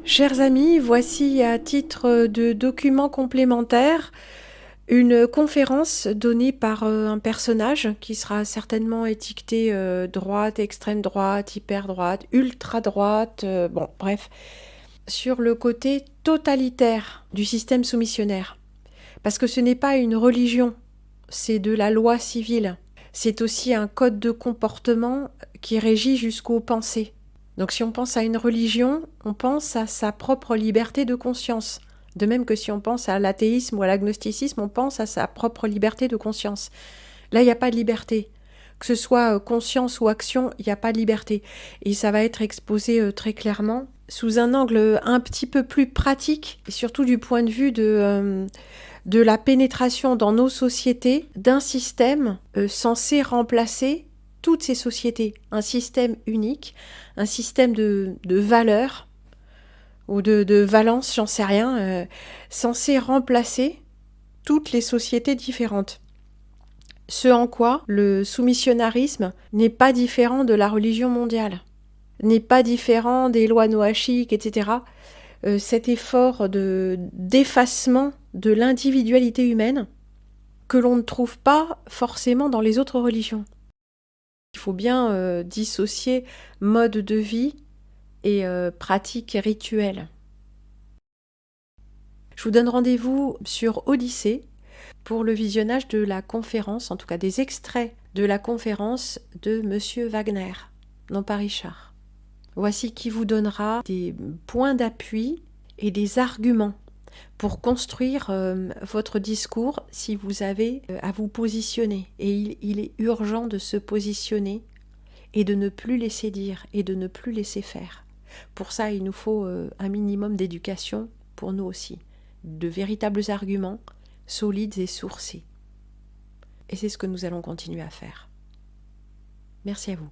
Chers amis, voici à titre de document complémentaire une conférence donnée par un personnage qui sera certainement étiqueté droite, extrême droite, hyper droite, ultra droite, bon bref, sur le côté totalitaire du système soumissionnaire. Parce que ce n'est pas une religion, c'est de la loi civile. C'est aussi un code de comportement qui régit jusqu'aux pensées. Donc si on pense à une religion, on pense à sa propre liberté de conscience. De même que si on pense à l'athéisme ou à l'agnosticisme, on pense à sa propre liberté de conscience. Là, il n'y a pas de liberté. Que ce soit conscience ou action, il n'y a pas de liberté. Et ça va être exposé très clairement sous un angle un petit peu plus pratique, et surtout du point de vue de la pénétration dans nos sociétés d'un système censé remplacer toutes ces sociétés. Un système unique, un système de valeurs ou de valence, j'en sais rien, censé remplacer toutes les sociétés différentes. Ce en quoi le soumissionnarisme n'est pas différent de la religion mondiale, n'est pas différent des lois noachiques, etc. Cet effort d'effacement de l'individualité humaine que l'on ne trouve pas forcément dans les autres religions. Il faut bien dissocier mode de vie et pratique rituelle. Je vous donne rendez-vous sur Odyssée pour le visionnage de la conférence, en tout cas des extraits de la conférence de Monsieur Wagner, non pas Richard. Voici qui vous donnera des points d'appui et des arguments pour construire votre discours si vous avez à vous positionner. Et il est urgent de se positionner et de ne plus laisser dire et de ne plus laisser faire. Pour ça, il nous faut un minimum d'éducation pour nous aussi, de véritables arguments solides et sourcés. Et c'est ce que nous allons continuer à faire. Merci à vous.